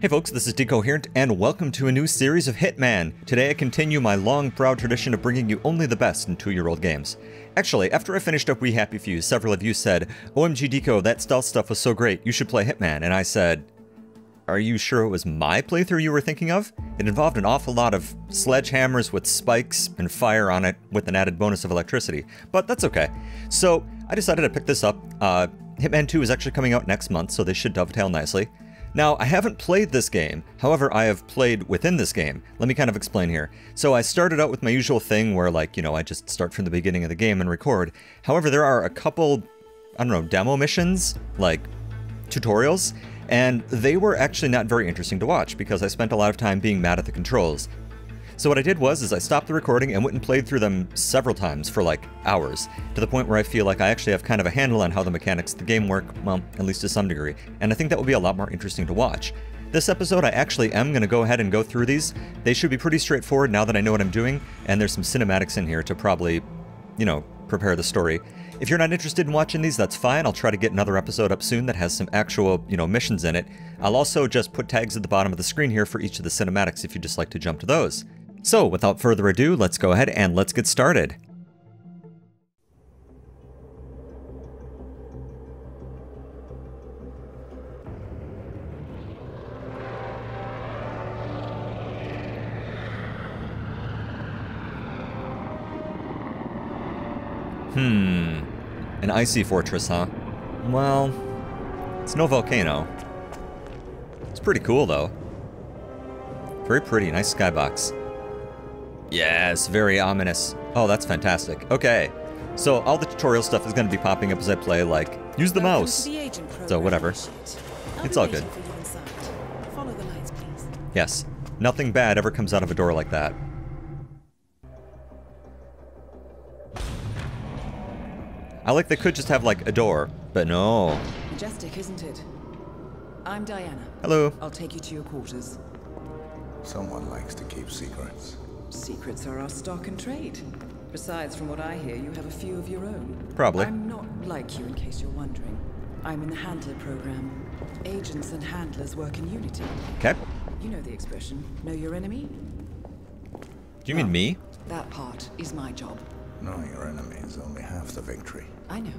Hey folks, this is Decoherent, and welcome to a new series of Hitman. Today I continue my long, proud tradition of bringing you only the best in 2-year-old games. Actually, after I finished up We Happy Few, several of you said, "OMG Deco, that stealth stuff was so great, you should play Hitman," and I said, "Are you sure it was my playthrough you were thinking of? It involved an awful lot of sledgehammers with spikes and fire on it with an added bonus of electricity, but that's okay." So I decided to pick this up. Hitman 2 is actually coming out next month, so they should dovetail nicely. Now, I haven't played this game, however, I have played within this game. Let me kind of explain here. So I started out with my usual thing where, like, I just start from the beginning of the game and record. However, there are a couple, I don't know, demo missions, like tutorials, and they were actually not very interesting to watch because I spent a lot of time being mad at the controls. So what I did was I stopped the recording and went and played through them several times for like hours, to the point where I feel like I actually have kind of a handle on how the mechanics of the game work, well, at least to some degree, and I think that will be a lot more interesting to watch. This episode I actually am going to go ahead and go through these. They should be pretty straightforward now that I know what I'm doing, and there's some cinematics in here to probably, prepare the story. If you're not interested in watching these, that's fine. I'll try to get another episode up soon that has some actual, missions in it. I'll also just put tags at the bottom of the screen here for each of the cinematics if you'd just like to jump to those. So, without further ado, let's go ahead and let's get started. An icy fortress, huh? Well, it's no volcano. It's pretty cool, though. Very pretty, nice skybox. Yes, very ominous. Oh, that's fantastic. Okay, so all the tutorial stuff is going to be popping up as I play, like, use the mouse. So, whatever. It's all good. Follow the lights, please. Yes, nothing bad ever comes out of a door like that. I like they could just have, like, a door, but no. Majestic, isn't it? I'm Diana. Hello. I'll take you to your quarters. Someone likes to keep secrets. Secrets are our stock and trade. Besides, from what I hear, you have a few of your own. Probably. I'm not like you, in case you're wondering. I'm in the Handler program. Agents and handlers work in unity. Okay. You know the expression, know your enemy? Do you mean me? That part is my job. Knowing your enemy is only half the victory. I know.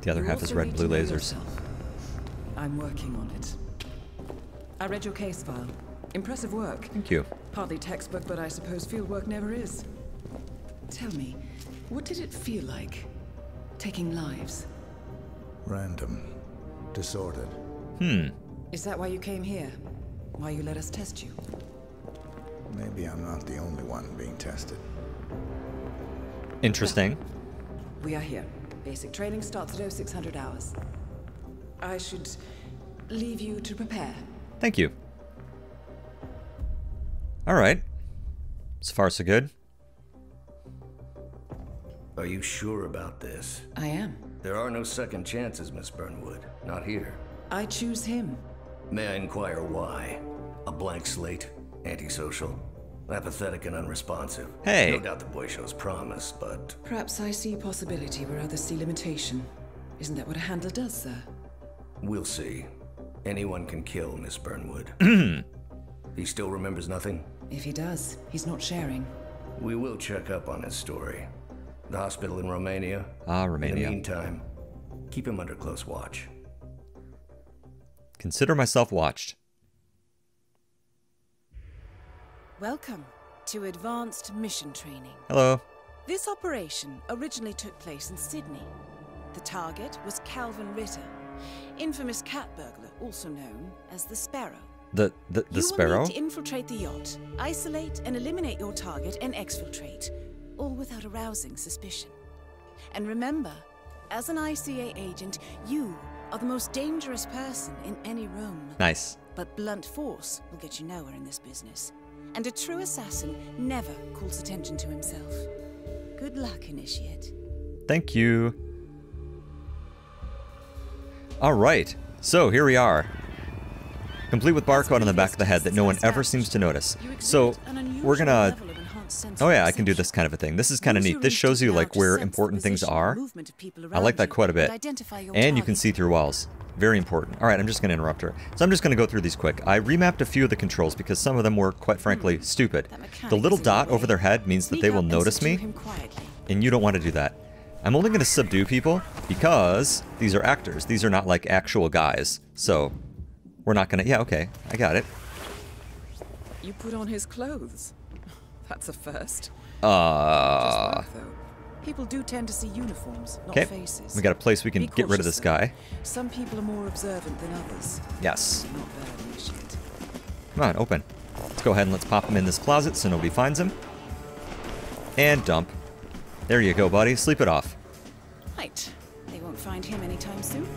The other You half is also red need blue to know lasers. yourself. I'm working on it. I read your case file. Impressive work. Thank you. Hardly textbook, but I suppose fieldwork never is. Tell me, what did it feel like, taking lives? Random. Disordered. Is that why you came here? Why you let us test you? Maybe I'm not the only one being tested. Interesting. We are here. Basic training starts at 0600 hours. I should leave you to prepare. Thank you. Alright. So far, so good. Are you sure about this? I am. There are no second chances, Miss Burnwood. Not here. I choose him. May I inquire why? A blank slate? Antisocial? Apathetic and unresponsive? Hey. No doubt the boy shows promise, but... Perhaps I see possibility where others see limitation. Isn't that what a handler does, sir? we'll see. Anyone can kill Miss Burnwood. He still remembers nothing? If he does, he's not sharing. We will check up on his story. The hospital in Romania. Ah, Romania. In the meantime, keep him under close watch. Consider myself watched. Welcome to Advanced Mission Training. Hello. This operation originally took place in Sydney. The target was Calvin Ritter, infamous cat burglar, also known as the Sparrow. The You Sparrow? will need to infiltrate the yacht, isolate and eliminate your target, and exfiltrate, all without arousing suspicion. And remember, as an ICA agent, you are the most dangerous person in any room. Nice. But blunt force will get you nowhere in this business. And a true assassin never calls attention to himself. Good luck, Initiate. Thank you. All right. So here we are. Complete with barcode on the back of the head that no one ever seems to notice. So, we're gonna... Oh yeah, I can do this kind of a thing. This is kind of neat. This shows you like where important things are. I like that quite a bit. And you can see through walls. Very important. Alright, I'm just going to interrupt her. So I'm just going to go through these quick. I remapped a few of the controls because some of them were, quite frankly, stupid. The little dot over their head means that they will notice me. And you don't want to do that. I'm only going to subdue people because these are actors. These are not like actual guys. So, we're not going to... Yeah, okay. I got it. You put on his clothes. That's a first. Just work, though. People do tend to see uniforms, not faces. We got a place we can get rid of this guy. Some people are more observant than others. Yes. Not bad initiate. Come on, open. Let's go ahead and let's pop him in this closet so nobody finds him. And dump. There you go, buddy. Sleep it off. Right. They won't find him anytime soon.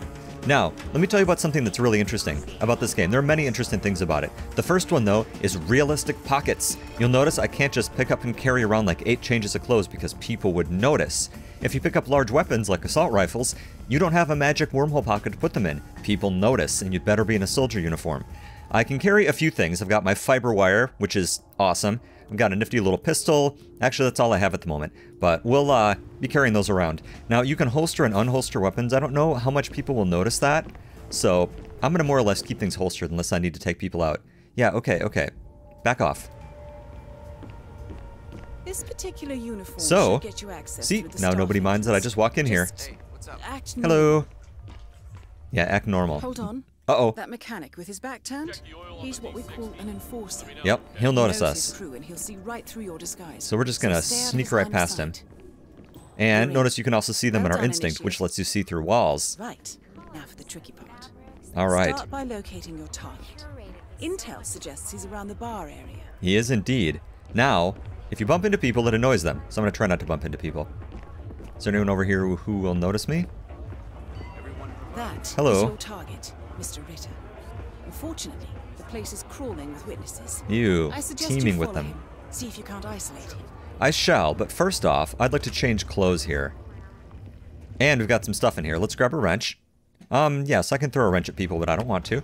Now, let me tell you about something that's really interesting about this game. There are many interesting things about it. The first one, though, is realistic pockets. You'll notice I can't just pick up and carry around like 8 changes of clothes because people would notice. If you pick up large weapons like assault rifles, you don't have a magic wormhole pocket to put them in. People notice, and you'd better be in a soldier uniform. I can carry a few things. I've got my fiber wire, which is awesome. I've got a nifty little pistol. Actually, that's all I have at the moment. But we'll be carrying those around. Now, you can holster and unholster weapons. I don't know how much people will notice that. So, I'm going to more or less keep things holstered unless I need to take people out. Yeah, okay, okay. Back off. This particular uniform so, should get you access see, through the now nobody staff minds that I just walk in here. Act Hello. Yeah, act normal. Hold on. Uh-oh. That mechanic with his back turned, he's what we call an enforcer. Yep, he'll notice He knows us. his crew and he'll see right through your disguise. So we're just gonna stay out of sneak his right line of past him. sight. And You're notice you can also see them in Well our done, instinct, which initiate. lets you see through walls. Right. Now for the tricky part. Alright. Start by locating your target. Intel suggests he's around the bar area. He is indeed. Now, if you bump into people, it annoys them. So I'm gonna try not to bump into people. Is there anyone over here who will notice me? That Hello. is your target, Mr. Ritter. Unfortunately, the place is crawling with witnesses. You, I suggest teaming you with follow them. him. See if you can't isolate him. I shall, but first off, I'd like to change clothes here. And we've got some stuff in here. Let's grab a wrench. Yes, I can throw a wrench at people, but I don't want to.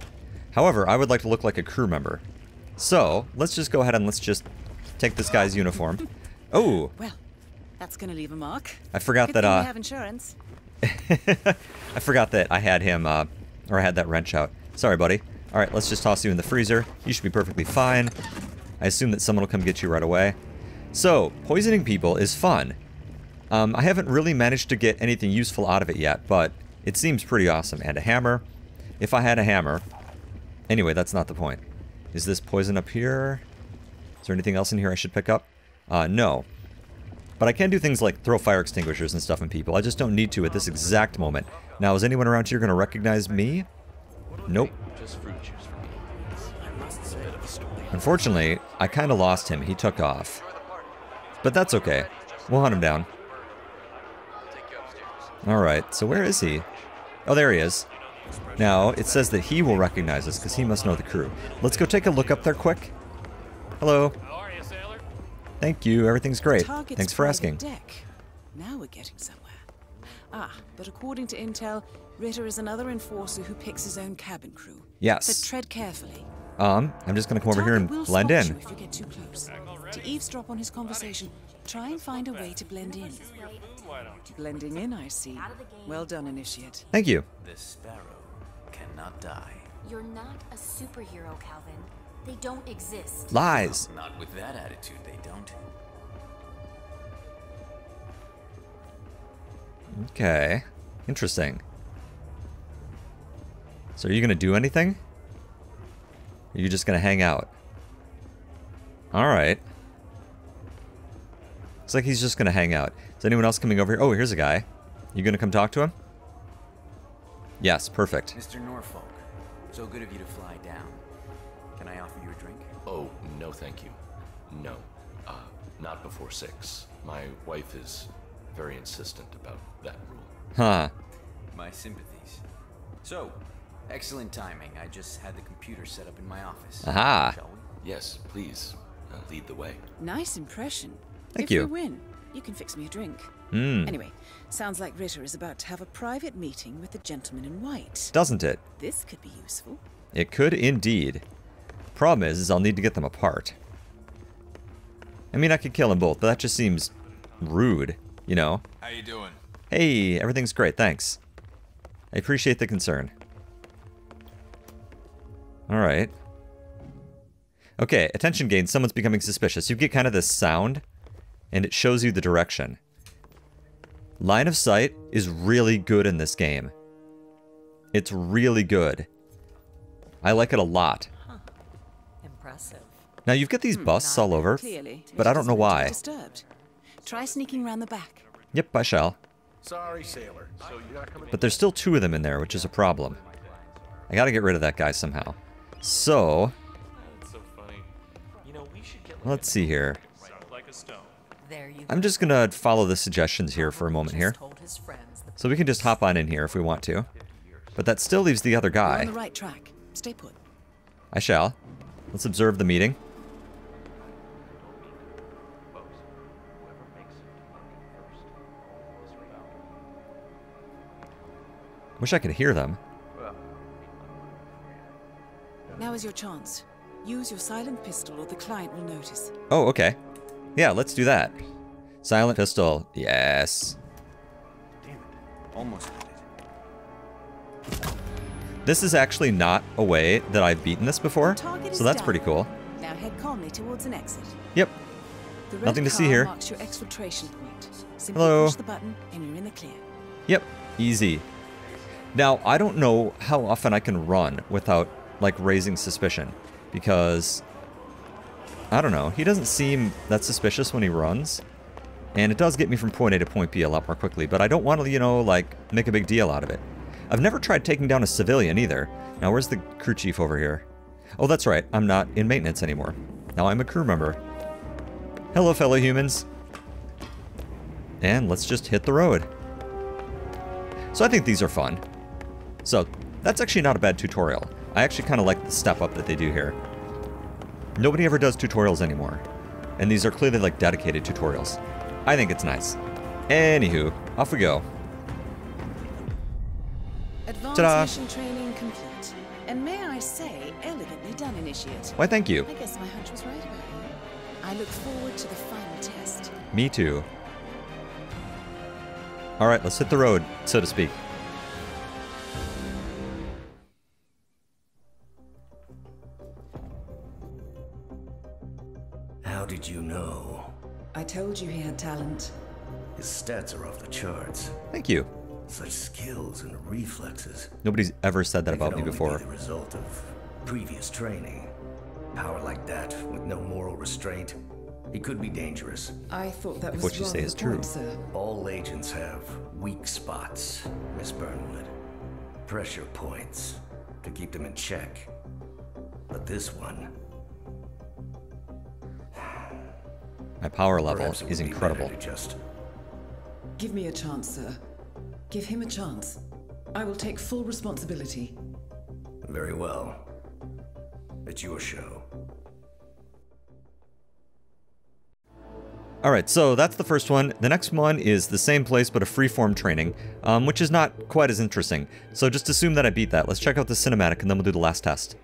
However, I would like to look like a crew member. So, let's just go ahead and let's just take this guy's uniform. Oh! Well, that's gonna leave a mark. I forgot Good that, thing we have insurance. I forgot that I had him, or I had that wrench out. Sorry, buddy. Alright, let's just toss you in the freezer. You should be perfectly fine. I assume that someone will come get you right away. So, poisoning people is fun. I haven't really managed to get anything useful out of it yet, but it seems pretty awesome. And a hammer. If I had a hammer... Anyway, that's not the point. Is this poison up here? Is there anything else in here I should pick up? No. But I can do things like throw fire extinguishers and stuff on people. I just don't need to at this exact moment. Now, is anyone around here going to recognize me? Nope. Unfortunately, I kind of lost him. He took off. But that's okay. We'll hunt him down. Alright, so where is he? Oh, there he is. Now, it says that he will recognize us because he must know the crew. Let's go take a look up there quick. Hello. Thank you, everything's great. Target's Thanks for private asking. Deck. Now we're getting somewhere. Ah, but according to Intel, Ritter is another enforcer who picks his own cabin crew. Yes. So tread carefully. I'm just gonna come over here and Target will blend spot in. you if you get too close. To eavesdrop on his conversation, try and find a way to blend in. Blending in, I see. Well done, Initiate. Thank you. This sparrow cannot die. You're not a superhero, Calvin. They don't exist. Lies. Not with that attitude, they don't. Okay. Interesting. So are you gonna do anything? Or are you just gonna hang out? Alright. Looks like he's just gonna hang out. Is anyone else coming over here? Oh, here's a guy. You gonna come talk to him? Yes, perfect. Mr. Norfolk, so good of you to fly down. Can I offer you a drink? Oh, no thank you. No. Not before 6. My wife is very insistent about that rule. Huh. My sympathies. So, excellent timing. I just had the computer set up in my office. Aha. Shall we? Yes, please. Lead the way. Nice impression. Thank if you. you win, you can fix me a drink. Hmm. Anyway, sounds like Ritter is about to have a private meeting with the gentleman in white. Doesn't it? This could be useful. It could indeed. Problem is I'll need to get them apart. I mean, I could kill them both, but that just seems rude, you know? How you doing? Hey, everything's great, thanks. I appreciate the concern. Alright. Okay, attention gained. Someone's becoming suspicious. You get kind of this sound, and it shows you the direction. Line of sight is really good in this game. It's really good. I like it a lot. Huh. Impressive. Now, you've got these busts all over, Clearly, but I don't know why. Disturbed. Try sneaking round the back. Yep, I shall. Sorry, sailor. So you're not coming. But there's still 2 of them in there, which is a problem. I gotta get rid of that guy somehow. So, That's so funny. You know, we should get let's see here. There you I'm just gonna follow the suggestions here for a moment here. So we can just hop on in here if we want to. But that still leaves the other You're on guy. the right track. Stay put. I shall. Let's observe the meeting. Wish I could hear them. Now is your chance. Use your silent pistol or the client will notice. Oh, okay. Yeah, let's do that. Silent pistol. Yes. Damn it. Almost did it. This is actually not a way that I've beaten this before, Target so is that's down. pretty cool. Now head calmly towards an exit. Yep. The red Nothing to see car here. marks your exfiltration point. Simply Hello. push the button and you're in the clear. Yep. Easy. Now, I don't know how often I can run without, like, raising suspicion. Because, I don't know, he doesn't seem that suspicious when he runs. And it does get me from point A to point B a lot more quickly. But I don't want to, you know, like, make a big deal out of it. I've never tried taking down a civilian either. Now, where's the crew chief over here? Oh, that's right. I'm not in maintenance anymore. Now I'm a crew member. Hello, fellow humans. And let's just hit the road. So I think these are fun. So, that's actually not a bad tutorial. I actually kind of like the step up that they do here. Nobody ever does tutorials anymore. And these are clearly like dedicated tutorials. I think it's nice. Anywho, off we go. Advanced Ta-da. mission training complete. And may I say, elegantly done, Initiate. Why, thank you. I guess my hunch was right about you. I look forward to the final test. Me too. Alright, let's hit the road, so to speak. How did you know? I told you he had talent. His stats are off the charts. Thank you. Such skills and reflexes. Nobody's ever said that They about could me only before. be the result of previous training. Power like that, with no moral restraint, it could be dangerous. I thought that If was what you rather say is the true. point, sir. All agents have weak spots, Miss Burnwood. Pressure points to keep them in check. But this one... My power level perhaps it is would be incredible. better to just... Give me a chance, sir. Give him a chance. I will take full responsibility. Very well. It's your show. Alright, so that's the first one. The next one is the same place but a freeform training, which is not quite as interesting. So just assume that I beat that. Let's check out the cinematic and then we'll do the last test.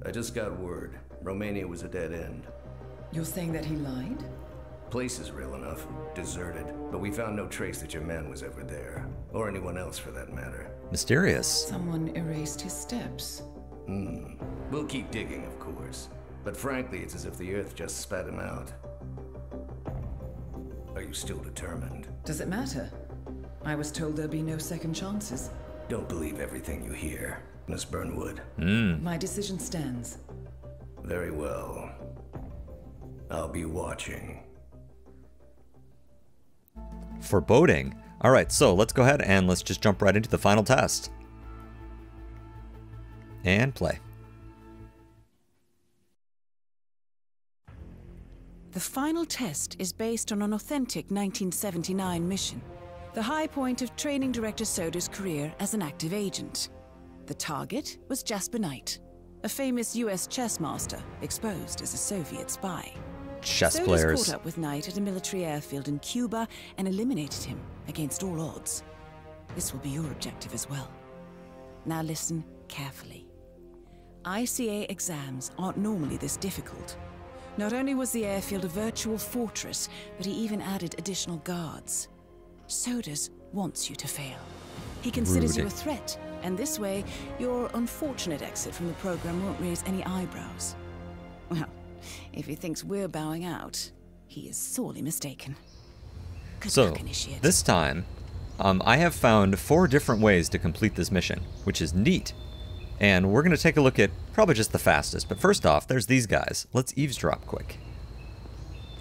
I just got word. Romania was a dead end. You're saying that he lied? Place is real enough. Deserted. But we found no trace that your man was ever there. Or anyone else for that matter. Mysterious. Someone erased his steps. We'll keep digging, of course. But frankly, it's as if the Earth just spat him out. Are you still determined? Does it matter? I was told there'd be no second chances. Don't believe everything you hear, Miss Burnwood. My decision stands. Very well. I'll be watching. Foreboding. Alright, so let's go ahead and let's just jump right into the final test. And play. The final test is based on an authentic 1979 mission. The high point of Training Director Soda's career as an active agent. The target was Jasper Knight, a famous US chess master exposed as a Soviet spy. Chess Sodas players. caught up with Knight at a military airfield in Cuba and eliminated him against all odds. This will be your objective as well. Now listen carefully. ICA exams aren't normally this difficult. Not only was the airfield a virtual fortress, but he even added additional guards. Sodas wants you to fail. He considers you a threat, and this way, your unfortunate exit from the program won't raise any eyebrows. Well, if he thinks we're bowing out, he is sorely mistaken. Good luck, Initiate. This time, I have found 4 different ways to complete this mission, which is neat. And we're going to take a look at probably just the fastest. But first off, there's these guys. Let's eavesdrop quick.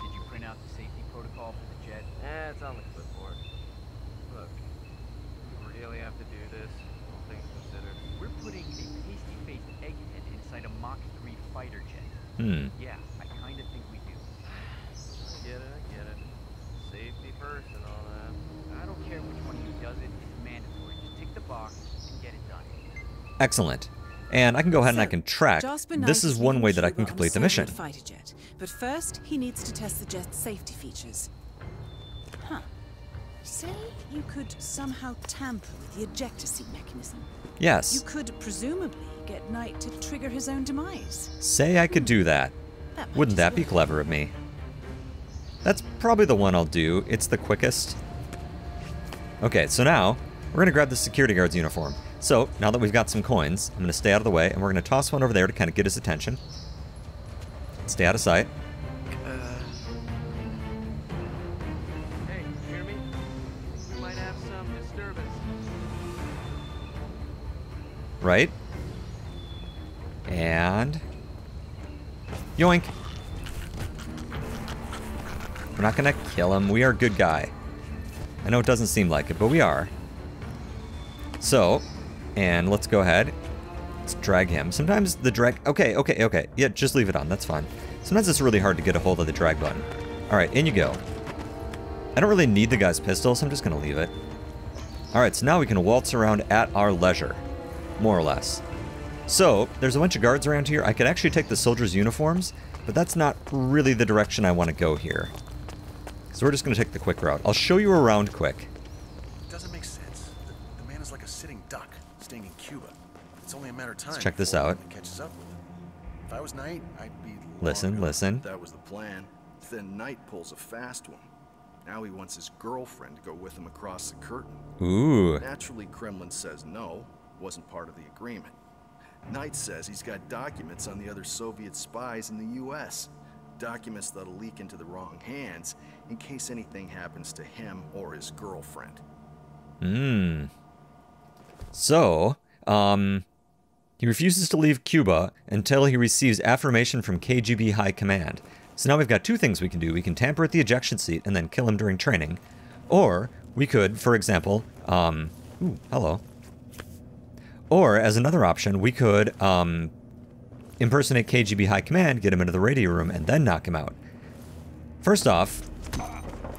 Did you print out the safety protocol for the jet? It's on the clipboard. Look, you really have to do this, all things considered. We're putting a pasty-faced egghead inside a Mach 3 fighter jet. Yeah, I kind of think we do. I get it. Safety first and all that. I don't care which one of you does it, it's mandatory. Just tick the box and get it done. Excellent. And I can go ahead and I can track. This is one way that I can complete the mission. Fighter jet. But first, he needs to test the jet's safety features. Huh. Say you could somehow tamper with the ejector seat mechanism. Yes. You could presumably get Knight to trigger his own demise. Say I could do that. Wouldn't that be clever of me? That's probably the one I'll do. It's the quickest. Okay, so now we're going to grab the security guard's uniform. So, now that we've got some coins, I'm going to stay out of the way, and we're going to toss one over there to kind of get his attention. Stay out of sight. Hey, you hear me? We might have some disturbance. Right. And... yoink. We're not going to kill him. We are a good guy. I know it doesn't seem like it, but we are. So... and let's go ahead. Let's drag him. Sometimes the drag... Okay. Yeah, just leave it on. That's fine. Sometimes it's really hard to get a hold of the drag button. Alright, in you go. I don't really need the guy's pistol, so I'm just going to leave it. Alright, so now we can waltz around at our leisure. More or less. So, there's a bunch of guards around here. I could actually take the soldiers' uniforms, but that's not really the direction I want to go here. So we're just going to take the quick route. I'll show you around quick. Doesn't make sense. The man is like a sitting duck, staying in Cuba. It's only a matter of time. Let's check this out. It catches up with him. If I was Knight, I'd be. Listen. That was the plan. Then Knight pulls a fast one. Now he wants his girlfriend to go with him across the curtain. Ooh. Naturally, Kremlin says no. Wasn't part of the agreement. Knight says he's got documents on the other Soviet spies in the U.S. Documents that'll leak into the wrong hands in case anything happens to him or his girlfriend. So, he refuses to leave Cuba until he receives affirmation from KGB High Command. So now we've got 2 things we can do. We can tamper at the ejection seat and then kill him during training. Or we could, for example, ooh, hello. Or, as another option, we could impersonate KGB High Command, get him into the radio room, and then knock him out. First off...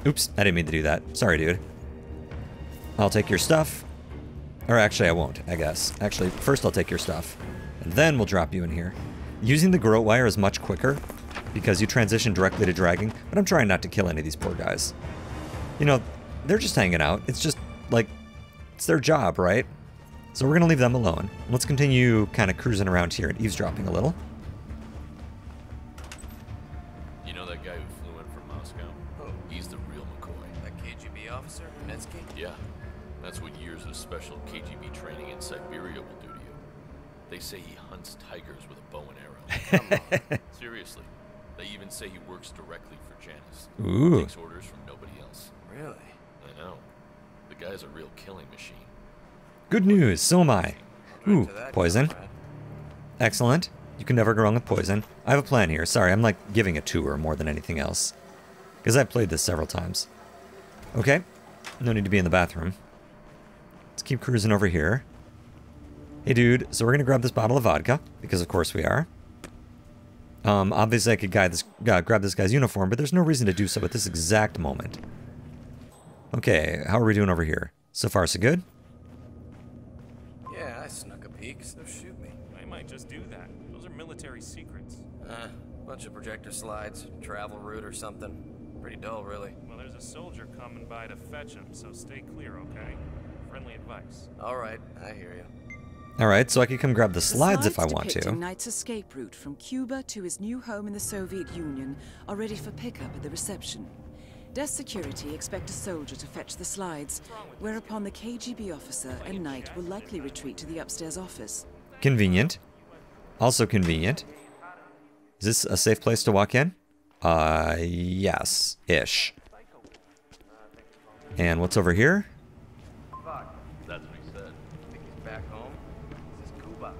oops, I didn't mean to do that. Sorry, dude. I'll take your stuff. Or actually, I won't, I guess. Actually, first I'll take your stuff. And then we'll drop you in here. Using the garrote wire is much quicker, because you transition directly to dragging, but I'm trying not to kill any of these poor guys. You know, they're just hanging out. It's just, like, it's their job, right? So we're going to leave them alone. Let's continue kind of cruising around here and eavesdropping a little. You know that guy who flew in from Moscow? Oh. He's the real McCoy. That KGB officer, Netsky? Yeah. That's what years of special KGB training in Siberia will do to you. They say he hunts tigers with a bow and arrow. Come on. Seriously. They even say he works directly for Janice. Ooh. Takes orders from nobody else. Really? I know. The guy's a real killing machine. Good news, so am I. Ooh, poison. Excellent. You can never go wrong with poison. I have a plan here. Sorry, I'm like giving a tour more than anything else. Because I've played this several times. Okay. No need to be in the bathroom. Let's keep cruising over here. Hey dude, so we're going to grab this bottle of vodka. Because of course we are. Obviously I could grab this guy's uniform, but there's no reason to do so at this exact moment. Okay, how are we doing over here? So far so good? Yeah, I snuck a peek, so shoot me. I might just do that. Those are military secrets. Bunch of projector slides, travel route or something. Pretty dull, really. Well, there's a soldier coming by to fetch him, so stay clear, okay? friendly advice. All right, I hear you. All right, so I can come grab the slides if I want to. Depicting Knight's escape route from Cuba to his new home in the Soviet Union are ready for pickup at the reception. Desk security expect a soldier to fetch the slides, whereupon the KGB officer and Knight will likely retreat to the upstairs office. Convenient. Also convenient. Is this a safe place to walk in? Yes-ish. And what's over here? That's what he said. Think he's back home? This is Cuba.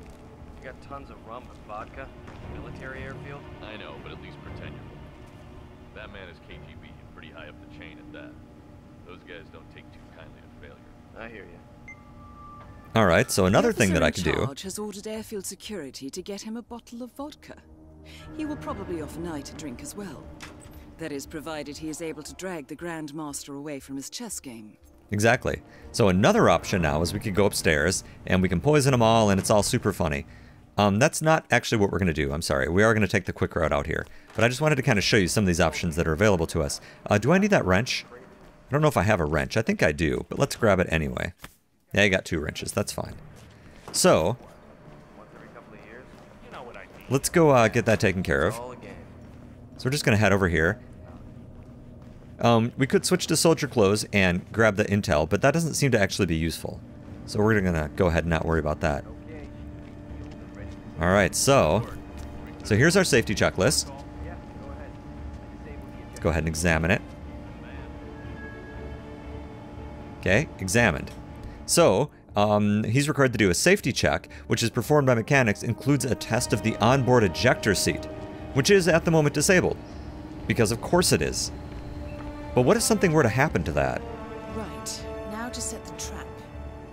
You got tons of rum and vodka. Military airfield. I know, but at least pretend you're looking. That man is KGB and pretty high up the chain at that. Those guys don't take too kindly to failure. I hear you. All right, so another thing that I could do. The officer in charge has ordered airfield security to get him a bottle of vodka. He will probably offer Knight a drink as well. That is, provided he is able to drag the Grand Master away from his chess game. Exactly. So another option now is we could go upstairs and we can poison them all and it's all super funny. That's not actually what we're going to do. I'm sorry. We are going to take the quick route out here. But I just wanted to kind of show you some of these options that are available to us. Do I need that wrench? I don't know if I have a wrench. I think I do, but let's grab it anyway. Yeah, I got 2 wrenches. That's fine. So, let's go get that taken care of. So we're just going to head over here. We could switch to soldier clothes and grab the intel, but that doesn't seem to actually be useful. So we're going to go ahead and not worry about that. Alright, so here's our safety checklist. Let's go ahead and examine it. Okay, examined. So, he's required to do a safety check, which is performed by mechanics, includes a test of the onboard ejector seat, which is at the moment disabled. Because of course it is. But what if something were to happen to that? Right, now to set the trap.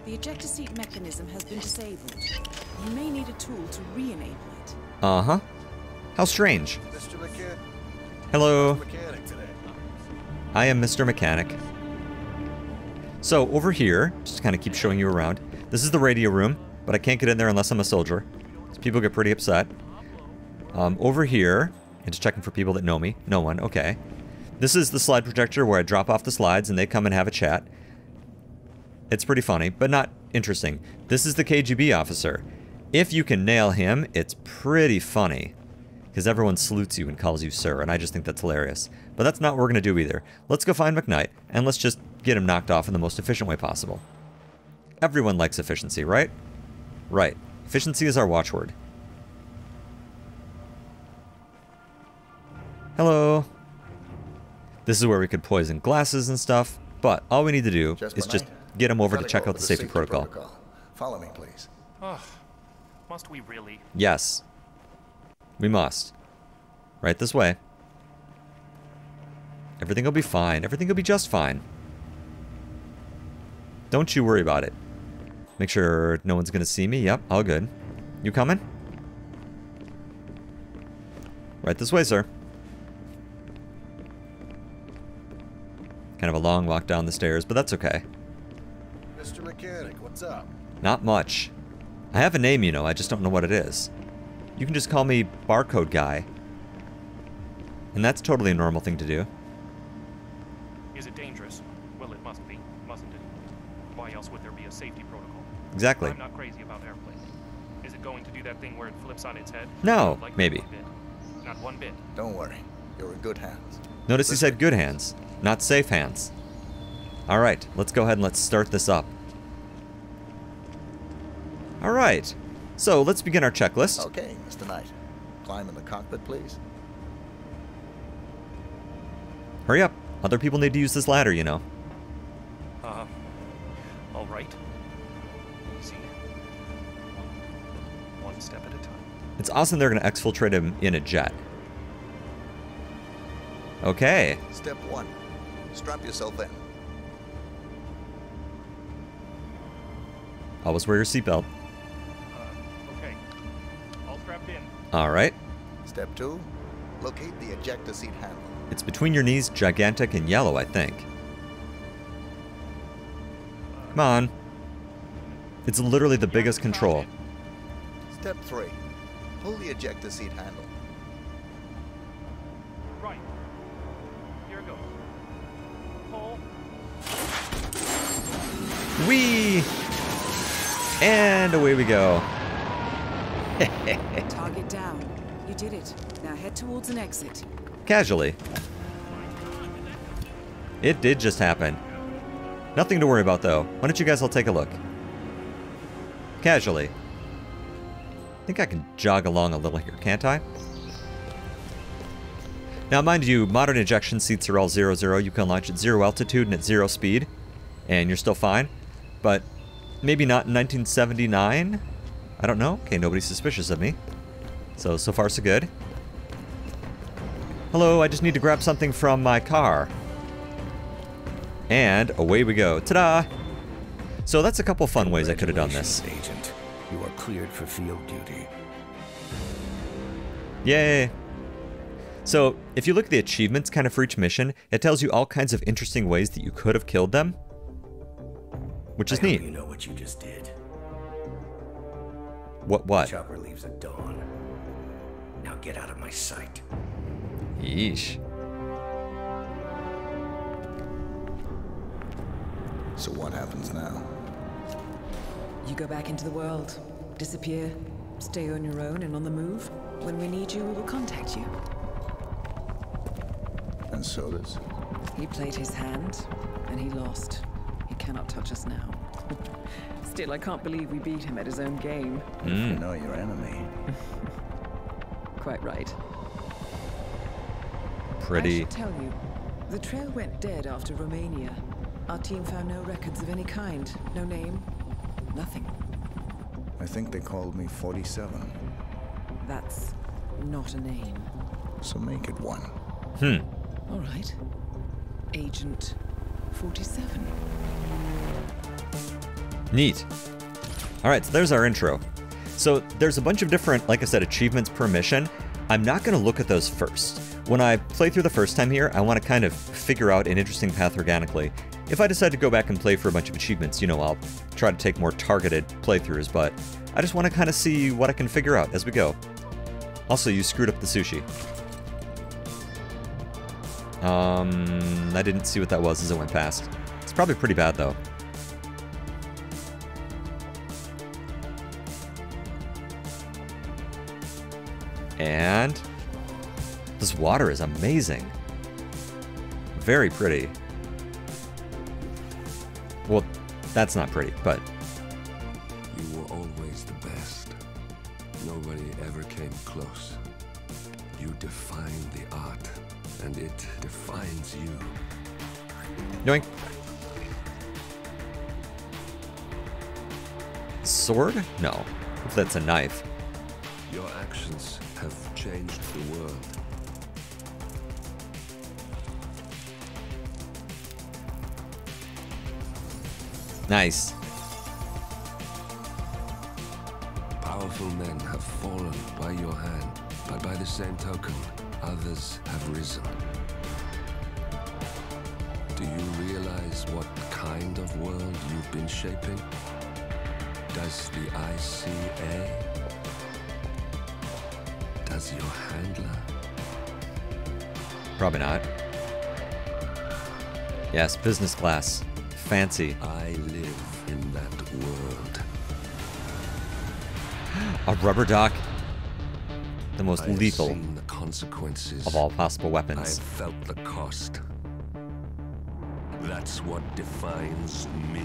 The ejector seat mechanism has been disabled. You may need a tool to re-enable it. Uh-huh. How strange. Mr. Mechanic. Hello. Mechanic today. I am Mr. Mechanic. So, over here, just to kind of keep showing you around, this is the radio room, but I can't get in there unless I'm a soldier. So people get pretty upset. Over here, and just checking for people that know me. No one, okay. This is the slide projector where I drop off the slides and they come and have a chat. It's pretty funny, but not interesting. This is the KGB officer. If you can nail him, it's pretty funny. Because everyone salutes you and calls you sir, and I just think that's hilarious. But that's not what we're going to do either. Let's go find McKnight, and let's just get him knocked off in the most efficient way possible. Everyone likes efficiency, right? Right. Efficiency is our watchword. Hello. This is where we could poison glasses and stuff, but all we need to do is just get him over to check out the safety protocol. Follow me, please. Oh, must we really? Yes. We must. Right this way. Everything will be fine. Everything will be just fine. Don't you worry about it. Make sure no one's gonna see me. Yep, all good. You coming? Right this way, sir. Kind of a long walk down the stairs, but that's okay. Mr. Mechanic, what's up? Not much. I have a name, you know, I just don't know what it is. You can just call me Barcode Guy. And that's totally a normal thing to do. Is it dangerous? Well, it must be, mustn't it? Why else would there be a safety protocol? Exactly. I'm not crazy about airplanes. Is it going to do that thing where it flips on its head? No, Like maybe. Not one bit. Don't worry. You're in good hands. Notice he said good hands, not safe hands. Alright, let's go ahead and let's start this up. Alright, so let's begin our checklist. Okay, Mr. Knight. Climb in the cockpit, please. Hurry up. Other people need to use this ladder, you know. All right. Easy. One step at a time. It's awesome they're going to exfiltrate him in a jet. Okay. Step 1. Strap yourself in. Always wear your seatbelt. Okay. All strapped in. Alright. Step 2. Locate the ejector seat handle. It's between your knees, gigantic and yellow, I think. Come on. It's literally the biggest control. Step 3. Pull the ejector seat handle. Right. Here it goes. Pull. Whee! And away we go. Target down. You did it. Now head towards an exit. Casually. It did just happen. Nothing to worry about, though. Why don't you guys all take a look? Casually. I think I can jog along a little here, can't I? Now, mind you, modern ejection seats are all 0-0. You can launch at 0 altitude and at 0 speed, and you're still fine. But maybe not in 1979? I don't know. Okay, nobody's suspicious of me. So far so good. Hello, I just need to grab something from my car. And away we go. Ta-da! So that's a couple fun ways I could have done this. Agent, you are cleared for field duty. Yay! So, if you look at the achievements kind of for each mission, it tells you all kinds of interesting ways that you could have killed them. Which is neat. You know what you just did. What? Chopper leaves at dawn. Now get out of my sight. Yeesh. So what happens now? You go back into the world, disappear, stay on your own and on the move. When we need you, we will contact you. And so does. He played his hand, and he lost. He cannot touch us now. Still, I can't believe we beat him at his own game. If you know your enemy. Quite right. Pretty. I should tell you, the trail went dead after Romania. Our team found no records of any kind. No name. Nothing. I think they called me 47. That's not a name. So make it one. All right. Agent 47. Neat. Alright, so there's our intro. So there's a bunch of different, like I said, achievements per mission. I'm not going to look at those first. When I play through the first time here, I want to kind of figure out an interesting path organically. If I decide to go back and play for a bunch of achievements, you know, I'll try to take more targeted playthroughs, but I just want to kind of see what I can figure out as we go. Also, you screwed up the sushi. I didn't see what that was as it went past. It's probably pretty bad, though. And this water is amazing. Very pretty. Well, that's not pretty, but... You were always the best. Nobody ever came close. You defined the art, and it defines you. Yoink. Sword? No. If that's a knife. Your actions have changed the world. Nice. Powerful men have fallen by your hand, but by the same token, others have risen. Do you realize what kind of world you've been shaping? Does the ICA? Does your handler? Probably not. Yes, business class. Fancy. I live in that world. A rubber duck. The most I've lethal seen the consequences. of all possible weapons. I've felt the cost. That's what defines me.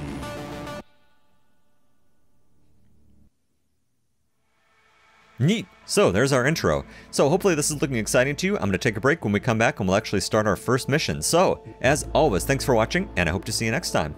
Neat. So there's our intro. So hopefully this is looking exciting to you. I'm going to take a break. When we come back, and we'll actually start our first mission. So, as always, thanks for watching, and I hope to see you next time.